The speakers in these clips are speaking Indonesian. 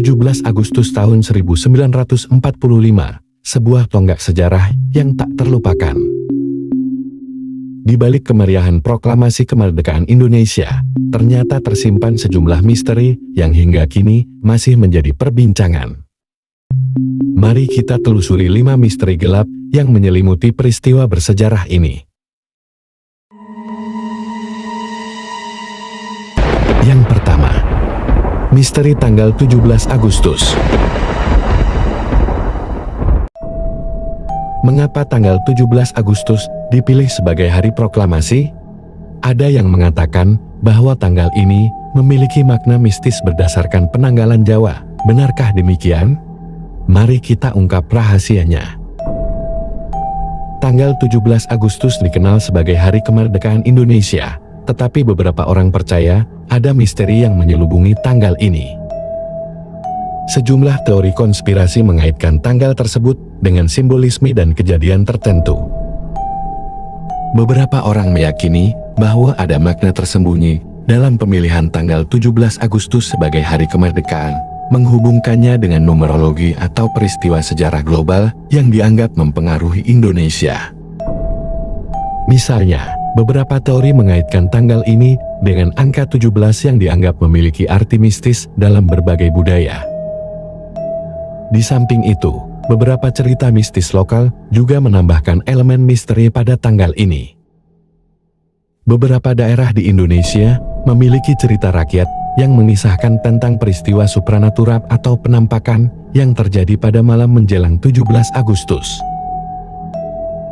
17 Agustus tahun 1945, sebuah tonggak sejarah yang tak terlupakan. Di balik kemeriahan proklamasi kemerdekaan Indonesia, ternyata tersimpan sejumlah misteri yang hingga kini masih menjadi perbincangan. Mari kita telusuri 5 misteri gelap yang menyelimuti peristiwa bersejarah ini. Yang pertama, misteri tanggal 17 Agustus. Mengapa tanggal 17 Agustus dipilih sebagai hari proklamasi? Ada yang mengatakan bahwa tanggal ini memiliki makna mistis berdasarkan penanggalan Jawa. Benarkah demikian? Mari kita ungkap rahasianya. Tanggal 17 Agustus dikenal sebagai Hari Kemerdekaan Indonesia, tetapi beberapa orang percaya ada misteri yang menyelubungi tanggal ini. Sejumlah teori konspirasi mengaitkan tanggal tersebut dengan simbolisme dan kejadian tertentu. Beberapa orang meyakini bahwa ada makna tersembunyi dalam pemilihan tanggal 17 Agustus sebagai Hari Kemerdekaan, menghubungkannya dengan numerologi atau peristiwa sejarah global yang dianggap mempengaruhi Indonesia. Misalnya, beberapa teori mengaitkan tanggal ini dengan angka 17 yang dianggap memiliki arti mistis dalam berbagai budaya. Di samping itu, beberapa cerita mistis lokal juga menambahkan elemen misteri pada tanggal ini. Beberapa daerah di Indonesia memiliki cerita rakyat yang mengisahkan tentang peristiwa supranatural atau penampakan yang terjadi pada malam menjelang 17 Agustus.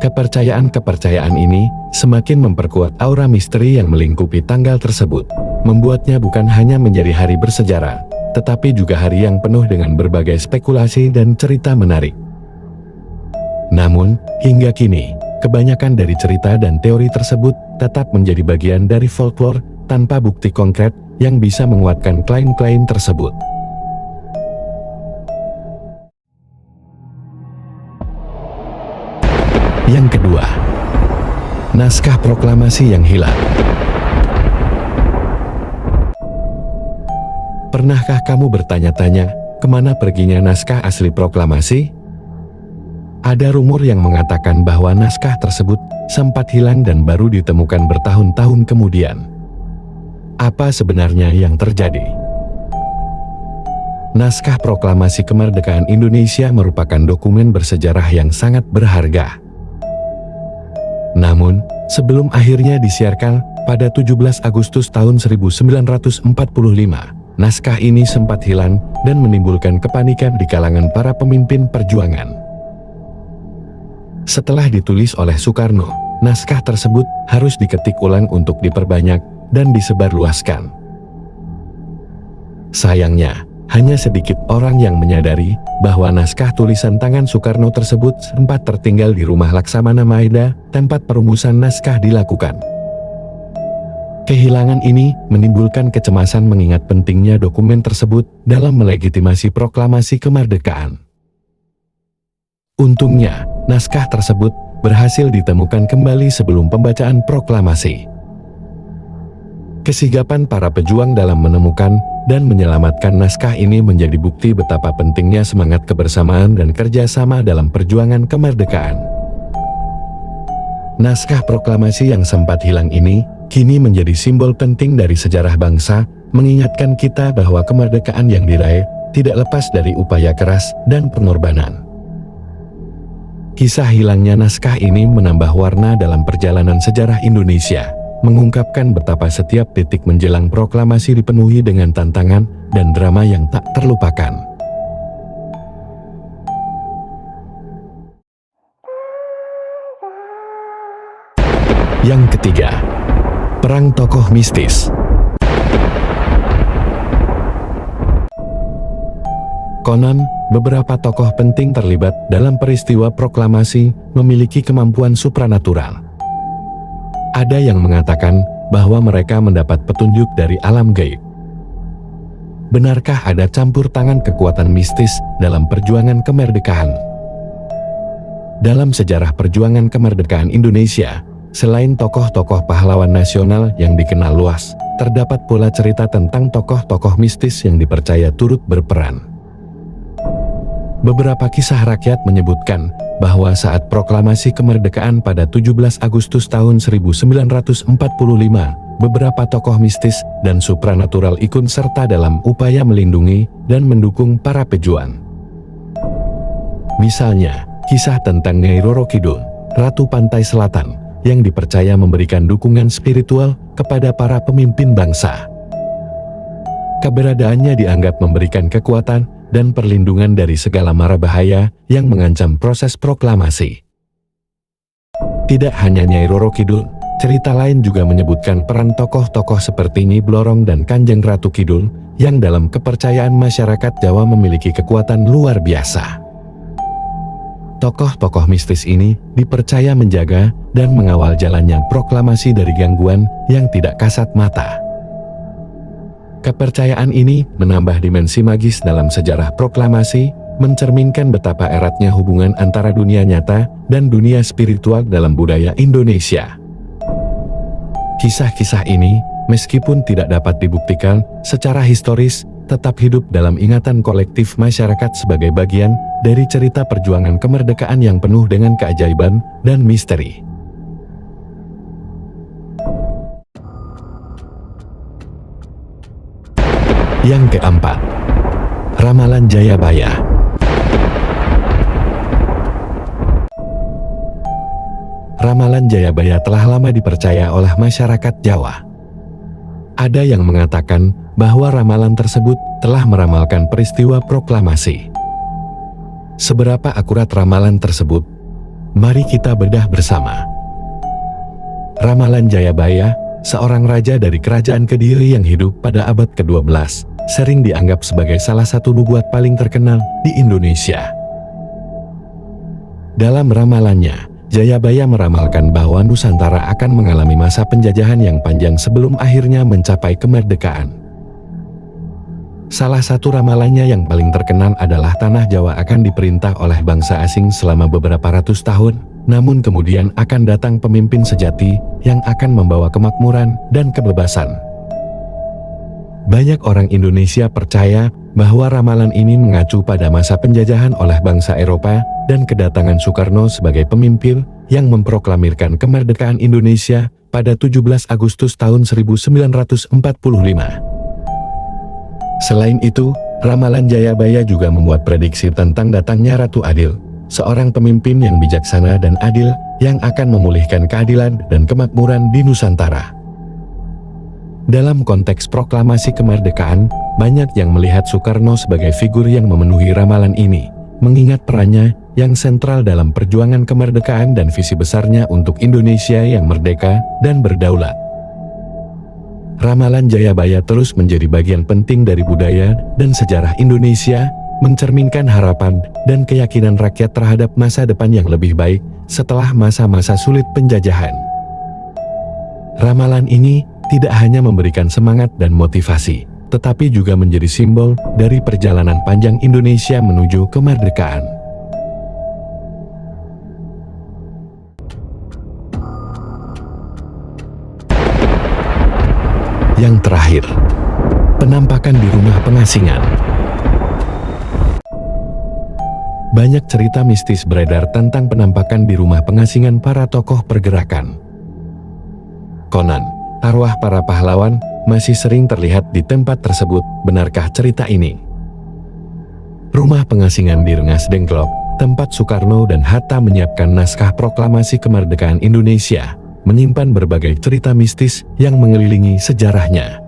Kepercayaan-kepercayaan ini semakin memperkuat aura misteri yang melingkupi tanggal tersebut, membuatnya bukan hanya menjadi hari bersejarah, tetapi juga hari yang penuh dengan berbagai spekulasi dan cerita menarik. Namun, hingga kini, kebanyakan dari cerita dan teori tersebut tetap menjadi bagian dari folklore tanpa bukti konkret yang bisa menguatkan klaim-klaim tersebut. Yang kedua, naskah proklamasi yang hilang. Pernahkah kamu bertanya-tanya, kemana perginya naskah asli proklamasi? Ada rumor yang mengatakan bahwa naskah tersebut sempat hilang dan baru ditemukan bertahun-tahun kemudian. Apa sebenarnya yang terjadi? Naskah proklamasi kemerdekaan Indonesia merupakan dokumen bersejarah yang sangat berharga. Namun, sebelum akhirnya disiarkan pada 17 Agustus tahun 1945, naskah ini sempat hilang dan menimbulkan kepanikan di kalangan para pemimpin perjuangan. Setelah ditulis oleh Soekarno, naskah tersebut harus diketik ulang untuk diperbanyak dan disebarluaskan. Sayangnya, hanya sedikit orang yang menyadari bahwa naskah tulisan tangan Soekarno tersebut sempat tertinggal di rumah Laksamana Maeda, tempat perumusan naskah dilakukan. Kehilangan ini menimbulkan kecemasan mengingat pentingnya dokumen tersebut dalam melegitimasi proklamasi kemerdekaan. Untungnya, naskah tersebut berhasil ditemukan kembali sebelum pembacaan proklamasi. Kesigapan para pejuang dalam menemukan dan menyelamatkan naskah ini menjadi bukti betapa pentingnya semangat kebersamaan dan kerjasama dalam perjuangan kemerdekaan. Naskah proklamasi yang sempat hilang ini kini menjadi simbol penting dari sejarah bangsa, mengingatkan kita bahwa kemerdekaan yang diraih tidak lepas dari upaya keras dan pengorbanan. Kisah hilangnya naskah ini menambah warna dalam perjalanan sejarah Indonesia, mengungkapkan betapa setiap titik menjelang proklamasi dipenuhi dengan tantangan dan drama yang tak terlupakan. Yang ketiga, perang tokoh mistis. Konon, beberapa tokoh penting terlibat dalam peristiwa proklamasi memiliki kemampuan supranatural. Ada yang mengatakan bahwa mereka mendapat petunjuk dari alam gaib. Benarkah ada campur tangan kekuatan mistis dalam perjuangan kemerdekaan? Dalam sejarah perjuangan kemerdekaan Indonesia, selain tokoh-tokoh pahlawan nasional yang dikenal luas, terdapat pula cerita tentang tokoh-tokoh mistis yang dipercaya turut berperan. Beberapa kisah rakyat menyebutkan bahwa saat proklamasi kemerdekaan pada 17 Agustus tahun 1945, beberapa tokoh mistis dan supranatural ikut serta dalam upaya melindungi dan mendukung para pejuang. Misalnya, kisah tentang Nyai Roro Kidul, Ratu Pantai Selatan, yang dipercaya memberikan dukungan spiritual kepada para pemimpin bangsa. Keberadaannya dianggap memberikan kekuatan dan perlindungan dari segala mara bahaya yang mengancam proses proklamasi. Tidak hanya Nyai Roro Kidul, cerita lain juga menyebutkan peran tokoh-tokoh seperti Nyi Blorong dan Kanjeng Ratu Kidul yang dalam kepercayaan masyarakat Jawa memiliki kekuatan luar biasa. Tokoh-tokoh mistis ini dipercaya menjaga dan mengawal jalannya proklamasi dari gangguan yang tidak kasat mata. Kepercayaan ini menambah dimensi magis dalam sejarah proklamasi, mencerminkan betapa eratnya hubungan antara dunia nyata dan dunia spiritual dalam budaya Indonesia. Kisah-kisah ini, meskipun tidak dapat dibuktikan secara historis, tetap hidup dalam ingatan kolektif masyarakat sebagai bagian dari cerita perjuangan kemerdekaan yang penuh dengan keajaiban dan misteri. Yang keempat, Ramalan Jayabaya. Ramalan Jayabaya telah lama dipercaya oleh masyarakat Jawa. Ada yang mengatakan bahwa ramalan tersebut telah meramalkan peristiwa proklamasi. Seberapa akurat ramalan tersebut? Mari kita bedah bersama. Ramalan Jayabaya, seorang raja dari kerajaan Kediri yang hidup pada abad ke-12, sering dianggap sebagai salah satu nubuat paling terkenal di Indonesia. Dalam ramalannya, Jayabaya meramalkan bahwa Nusantara akan mengalami masa penjajahan yang panjang sebelum akhirnya mencapai kemerdekaan. Salah satu ramalannya yang paling terkenal adalah tanah Jawa akan diperintah oleh bangsa asing selama beberapa ratus tahun, namun kemudian akan datang pemimpin sejati yang akan membawa kemakmuran dan kebebasan. Banyak orang Indonesia percaya bahwa ramalan ini mengacu pada masa penjajahan oleh bangsa Eropa dan kedatangan Soekarno sebagai pemimpin yang memproklamirkan kemerdekaan Indonesia pada 17 Agustus tahun 1945. Selain itu, ramalan Jayabaya juga membuat prediksi tentang datangnya Ratu Adil, seorang pemimpin yang bijaksana dan adil yang akan memulihkan keadilan dan kemakmuran di Nusantara. Dalam konteks proklamasi kemerdekaan, banyak yang melihat Soekarno sebagai figur yang memenuhi ramalan ini, mengingat perannya yang sentral dalam perjuangan kemerdekaan dan visi besarnya untuk Indonesia yang merdeka dan berdaulat. Ramalan Jayabaya terus menjadi bagian penting dari budaya dan sejarah Indonesia, mencerminkan harapan dan keyakinan rakyat terhadap masa depan yang lebih baik setelah masa-masa sulit penjajahan. Ramalan ini tidak hanya memberikan semangat dan motivasi, tetapi juga menjadi simbol dari perjalanan panjang Indonesia menuju kemerdekaan. Yang terakhir, penampakan di rumah pengasingan. Banyak cerita mistis beredar tentang penampakan di rumah pengasingan para tokoh pergerakan. Konon, arwah para pahlawan masih sering terlihat di tempat tersebut. Benarkah cerita ini? Rumah pengasingan di Rengas Dengklok, tempat Soekarno dan Hatta menyiapkan naskah proklamasi kemerdekaan Indonesia, menyimpan berbagai cerita mistis yang mengelilingi sejarahnya.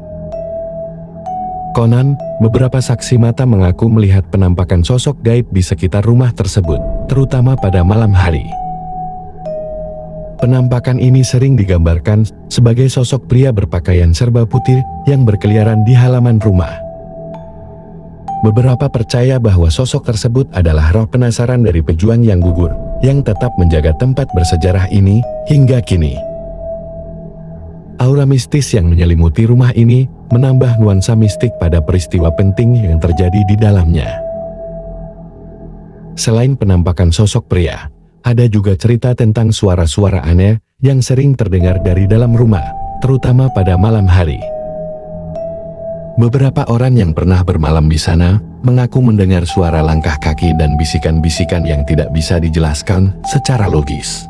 Konon, beberapa saksi mata mengaku melihat penampakan sosok gaib di sekitar rumah tersebut, terutama pada malam hari. Penampakan ini sering digambarkan sebagai sosok pria berpakaian serba putih yang berkeliaran di halaman rumah. Beberapa percaya bahwa sosok tersebut adalah roh penasaran dari pejuang yang gugur, yang tetap menjaga tempat bersejarah ini hingga kini. Aura mistis yang menyelimuti rumah ini menambah nuansa mistik pada peristiwa penting yang terjadi di dalamnya. Selain penampakan sosok pria, ada juga cerita tentang suara-suara aneh yang sering terdengar dari dalam rumah, terutama pada malam hari. Beberapa orang yang pernah bermalam di sana mengaku mendengar suara langkah kaki dan bisikan-bisikan yang tidak bisa dijelaskan secara logis.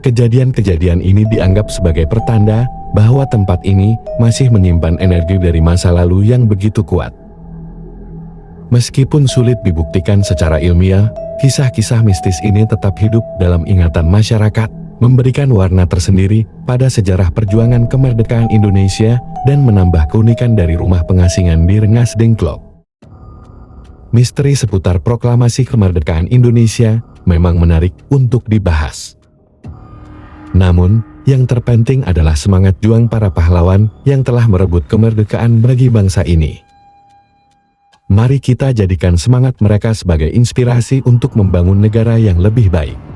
Kejadian-kejadian ini dianggap sebagai pertanda bahwa tempat ini masih menyimpan energi dari masa lalu yang begitu kuat. Meskipun sulit dibuktikan secara ilmiah, kisah-kisah mistis ini tetap hidup dalam ingatan masyarakat, memberikan warna tersendiri pada sejarah perjuangan kemerdekaan Indonesia dan menambah keunikan dari rumah pengasingan di Rengas Dengklok. Misteri seputar proklamasi kemerdekaan Indonesia memang menarik untuk dibahas. Namun, yang terpenting adalah semangat juang para pahlawan yang telah merebut kemerdekaan bagi bangsa ini. Mari kita jadikan semangat mereka sebagai inspirasi untuk membangun negara yang lebih baik.